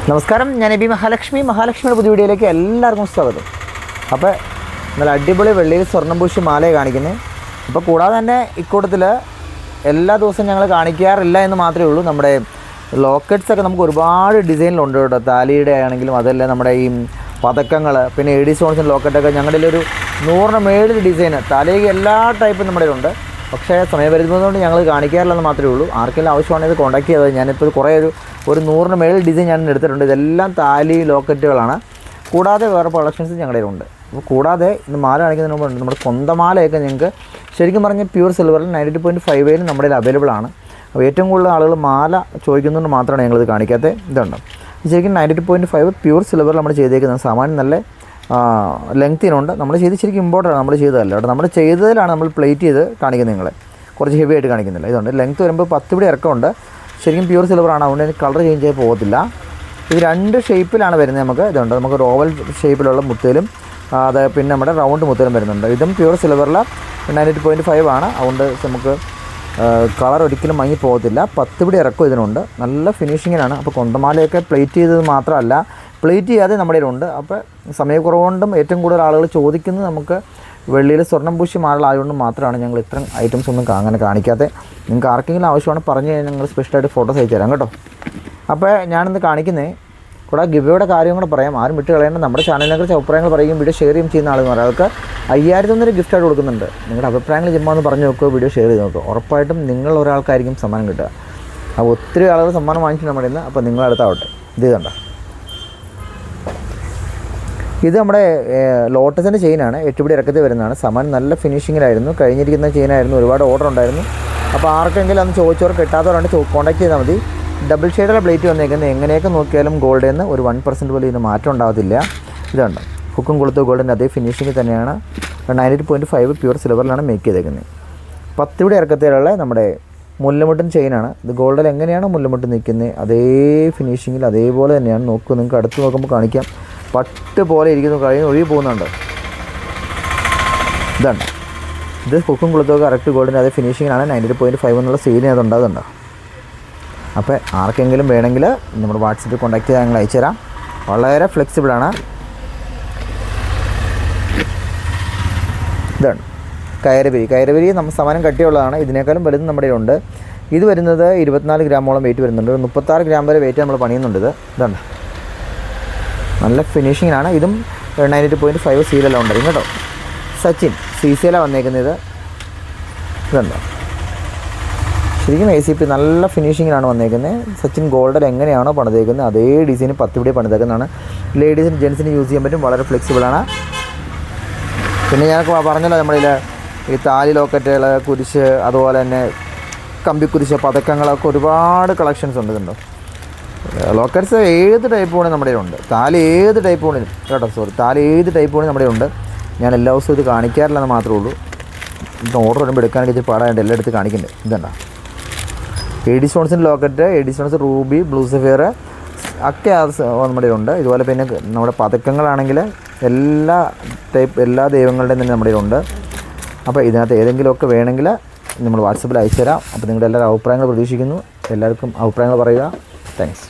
നമസ്കാരം, ഞാൻ എബി മഹാലക്ഷ്മിയുടെ പുതിയ വീഡിയോയിലേക്ക് എല്ലാവർക്കും സ്വാഗതം. അപ്പോൾ നല്ല അടിപൊളി വെള്ളിയിൽ സ്വർണ്ണം പൂശി മാലയെ കാണിക്കുന്നത്. അപ്പോൾ കൂടാതെ തന്നെ ഇക്കൂട്ടത്തിൽ എല്ലാ ദിവസവും ഞങ്ങൾ കാണിക്കാറില്ല എന്ന് മാത്രമേ ഉള്ളൂ. നമ്മുടെ ലോക്കറ്റ്സൊക്കെ നമുക്ക് ഒരുപാട് ഡിസൈനിലുണ്ട് കേട്ടോ. താലിയുടെ ആണെങ്കിലും അതല്ല നമ്മുടെ ഈ പതക്കങ്ങൾ, പിന്നെ എഡി സ്റ്റോൺസിൻ്റെ ലോക്കറ്റൊക്കെ ഞങ്ങളുടെ ഒരു 100ന് മേളിൽ ഡിസൈന് തലയിൽ എല്ലാ ടൈപ്പും നമ്മുടെ ഉണ്ട്. പക്ഷേ സമയപരിധികൊണ്ട് ഞങ്ങൾ കാണിക്കാറില്ലെന്ന് മാത്രമേ ഉള്ളൂ. ആർക്കെങ്കിലും ആവശ്യമാണെങ്കിൽ കോൺടാക്ട് ചെയ്തത്. ഞാനിപ്പോൾ കുറേ ഒരു 100ന് മേളിൽ ഡിസൈൻ ഞാൻ എടുത്തിട്ടുണ്ട്. ഇതെല്ലാം താലി ലോക്കറ്റുകളാണ്. കൂടാതെ വേറെ കളക്ഷൻസ് ഞങ്ങളുടെ ഉണ്ട്. അപ്പോൾ കൂടാതെ ഇന്ന് മാല കാണിക്കുന്നതിന് മുമ്പ് നമ്മുടെ കൊന്തമാലയൊക്കെ ഞങ്ങൾക്ക് ശരിക്കും പറഞ്ഞാൽ പ്യൂർ സിൽവറിൽ 92.5 നമ്മുടെ അവൈലബിൾ ആണ്. അപ്പോൾ ഏറ്റവും കൂടുതൽ ആളുകൾ മാല ചോദിക്കുന്നതുകൊണ്ട് മാത്രമാണ് ഞങ്ങളിത് കാണിക്കാത്തത്. ഇതുണ്ട് ശരിക്കും 92.5 പ്യൂർ സിൽവറിൽ നമ്മൾ ചെയ്തേക്കുന്നത്. സാമാന്യം നല്ല ലെങ്ത്തിനുണ്ട്. നമ്മൾ ശരിക്കും ഇമ്പോർട്ടൻ്റ് നമ്മൾ ചെയ്തതല്ല കേട്ടോ. നമ്മൾ ചെയ്തതിലാണ് നമ്മൾ പ്ലേറ്റ് ചെയ്ത് കാണിക്കുന്നത്. നിങ്ങളെ കുറച്ച് ഹെവി ആയിട്ട് കാണിക്കുന്നില്ല. ഇതുണ്ട് ലെങ്ത്ത് വരുമ്പോൾ 10 ഇവിടെ ഇറക്കമുണ്ട്. ശരിക്കും പ്യൂർ സിൽവറാണ്, അതുകൊണ്ട് എനിക്ക് കളർ ചേഞ്ച് ആയി പോകത്തില്ല. ഇത് 2 ഷേപ്പിലാണ് വരുന്നത്. നമുക്ക് ഇതുണ്ട്, നമുക്ക് ഒരു ഓവൽ ഷേപ്പിലുള്ള മുത്തേലും അത് പിന്നെ നമ്മുടെ റൗണ്ട് മുത്തേലും വരുന്നുണ്ട്. ഇതും പ്യൂർ സിൽവറിൽ 92.5 ആണ്. അതുകൊണ്ട് നമുക്ക് കളർ ഒരിക്കലും മങ്ങി പോകത്തില്ല. 10 ഇവിടെ ഇറക്കം ഇതിനുണ്ട്. നല്ല ഫിനിഷിങ്ങിനാണ്. അപ്പോൾ കൊന്തമാലയൊക്കെ പ്ലേറ്റ് ചെയ്തത് മാത്രമല്ല, പ്ലേറ്റ് ചെയ്യാതെ നമ്മുടെ ഉണ്ട്. അപ്പോൾ സമയക്കുറവുകൊണ്ടും ഏറ്റവും കൂടുതൽ ആളുകൾ ചോദിക്കുന്നത് നമുക്ക് വെള്ളിയിൽ സ്വർണ്ണം പൂശി മാലകളായതുകൊണ്ട് മാത്രമാണ് ഞങ്ങൾ ഇത്രയും ഐറ്റംസ് ഒന്നും അങ്ങനെ കാണിക്കാത്തത്. നിങ്ങൾക്ക് ആർക്കെങ്കിലും ആവശ്യമാണ് പറഞ്ഞു കഴിഞ്ഞാൽ ഞങ്ങൾ സ്പെഷ്യലായിട്ട് ഫോട്ടോസ് അയച്ചു തരാം കേട്ടോ. അപ്പോൾ ഞാനിന്ന് കാണിക്കുന്നത് കൂടെ ഗിവയുടെ കാര്യം കൂടെ പറയാം. ആരും വിട്ട് കളയേണ്ട. നമ്മുടെ ചാനലിനെക്കുറിച്ച് അഭിപ്രായങ്ങൾ പറയുകയും വീഡിയോ ഷെയർ ചെയ്യും ചെയ്യുന്ന ആളെന്ന് പറയാം. അതൊക്കെ 5000 ഗിഫ്റ്റായിട്ട് കൊടുക്കുന്നുണ്ട്. നിങ്ങളുടെ അഭിപ്രായങ്ങൾ ചുമ്മാ ഒന്ന് പറഞ്ഞു നോക്കുക, വീഡിയോ ഷെയർ ചെയ്ത് നോക്കുക. ഉറപ്പായിട്ടും നിങ്ങൾ ഒരാൾക്കായിരിക്കും സമ്മാനം കിട്ടുക. അപ്പോൾ ഒത്തിരി ആളുകൾ സമ്മാനം വാങ്ങിച്ചു നമ്മുടെ ഇന്ന്. അപ്പോൾ നിങ്ങളടുത്താവട്ടെ. ഇത് കണ്ടോ, ഇത് നമ്മുടെ ലോട്ടസിൻ്റെ ചെയിനാണ്. 8 പിടി ഇറക്കത്തിൽ വരുന്നതാണ്. സമാൻ നല്ല ഫിനിഷിങ്ങിലായിരുന്നു. കഴിഞ്ഞിരിക്കുന്ന ചെയിനായിരുന്നു. ഒരുപാട് ഓർഡർ ഉണ്ടായിരുന്നു. അപ്പോൾ ആർക്കെങ്കിലും അന്ന് ചോദിച്ചവർ കിട്ടാത്തവരാണ്ട് കോൺടാക്ട് ചെയ്താൽ മതി. ഡബിൾ ഷെയ്ഡുള്ള പ്ലേറ്റ് വന്നേക്കുന്നത് എങ്ങനെയൊക്കെ നോക്കിയാലും ഗോൾഡിൽ നിന്ന് ഒരു 1% പോലും ഇതിന് മാറ്റം ഉണ്ടാകത്തില്ല. ഇതുണ്ട് ഹുക്കും കൊളുത്ത് ഗോൾഡിൻ്റെ അതേ ഫിനിഷിങ് തന്നെയാണ്. 92.5 പ്യൂർ സിൽവറിലാണ് മേക്ക് ചെയ്തേക്കുന്നത്. 10 പിടി ഇറക്കത്തിലുള്ള നമ്മുടെ മുല്ലമുട്ടൻ ചെയിനാണ്. ഇത് ഗോൾഡിൽ എങ്ങനെയാണ് മുല്ലമുട്ട് നിൽക്കുന്നത് അതേ ഫിനിഷിങ്ങിൽ അതേപോലെ തന്നെയാണ്. നോക്കുക, നിങ്ങൾക്ക് അടുത്ത് നോക്കുമ്പോൾ കാണിക്കാം. പട്ട് പോലെ ഇരിക്കുന്നു, കഴിഞ്ഞ് ഒഴുകി പോകുന്നുണ്ട്. ഇതാണ് ഇത് ഹുക്കും കൊളുത്തൊക്കെ കറക്റ്റ് ഗോൾഡിൻ്റെ അതേ ഫിനിഷിങ്ങിലാണ്. 92.5 എന്നുള്ള സെയിലിന് അത് ഉണ്ടാകുന്നുണ്ട്. അപ്പോൾ ആർക്കെങ്കിലും വേണമെങ്കിൽ നമ്മുടെ വാട്സപ്പിൽ കോൺടാക്ട് ചെയ്താൽ ഞങ്ങൾ അയച്ചു തരാം. വളരെ ഫ്ലെക്സിബിളാണ്. ഇതാണ് കയറുപിരി നമ്മൾ സമാനം കട്ടിയുള്ളതാണ്. ഇതിനേക്കാളും വലുത് നമ്മുടെ ഉണ്ട്. ഇത് വരുന്നത് 24 ഗ്രാമോളം വെയിറ്റ് വരുന്നുണ്ട്. 36 ഗ്രാം വരെ വെയിറ്റ് നമ്മൾ പണിയുന്നുണ്ട്. ഇതാണ് നല്ല ഫിനിഷിങ്ങിനാണ്. ഇതും 92.5 സീലെല്ലാം ഉണ്ടായിരുന്നു കേട്ടോ. സച്ചിൻ CCL വന്നേക്കുന്നത്. ഇതുണ്ടോ ശരിക്കും ACP നല്ല ഫിനിഷിങ്ങിനാണ് വന്നേക്കുന്നത്. സച്ചിൻ ഗോൾഡിൽ എങ്ങനെയാണോ പണിതേക്കുന്നത് അതേ ഡിസൈന് 10 പിടി പണിതേക്കുന്നതാണ്. ലേഡീസിന് ജെൻസിന് യൂസ് ചെയ്യാൻ പറ്റും. വളരെ ഫ്ലെക്സിബിളാണ്. പിന്നെ ഞാൻ പറഞ്ഞല്ലോ നമ്മളിൽ ഈ താലി ലോക്കറ്റുകൾ, കുരിശ്, അതുപോലെ തന്നെ കമ്പിക്കുരിശ്, പതക്കങ്ങളൊക്കെ ഒരുപാട് കളക്ഷൻസ് ഉണ്ട്. ഇതുണ്ടോ ലോക്കറ്റ്സ് ഏത് ടൈപ്പ് വേണമെങ്കിൽ നമ്മുടെ ഉണ്ട്. താലി ഏത് ടൈപ്പ് വേണമെങ്കിലും കേട്ടോ. താലി ഏത് ടൈപ്പ് വേണമെങ്കിൽ നമ്മുടെ ഉണ്ട്. ഞാൻ എല്ലാ ദിവസവും ഇത് കാണിക്കാറില്ലെന്ന് മാത്രമേ ഉള്ളൂ. ഇത് ഓർഡർ വരുമ്പോൾ എടുക്കാനൊക്കെ ഇച്ചിരി പാടായിട്ട് എല്ലാം എടുത്ത് കാണിക്കുന്നുണ്ട്. ഇതുണ്ടോ എഡി സ്റ്റോൺസിൻ്റെ locket, AD stones, ruby, blue sapphire ഒക്കെ നമ്മുടെ ഉണ്ട്. ഇതുപോലെ പിന്നെ നമ്മുടെ പതക്കങ്ങളാണെങ്കിൽ എല്ലാ ദൈവങ്ങളുടെയും തന്നെ നമ്മുടെ ഉണ്ട്. അപ്പോൾ ഇതിനകത്ത് ഏതെങ്കിലുമൊക്കെ വേണമെങ്കിൽ നമ്മൾ വാട്സപ്പിൽ അയച്ചു തരാം. അപ്പോൾ നിങ്ങളുടെ എല്ലാവരും അഭിപ്രായങ്ങൾ പ്രതീക്ഷിക്കുന്നു. എല്ലാവർക്കും അഭിപ്രായങ്ങൾ പറയുക. താങ്ക്സ്.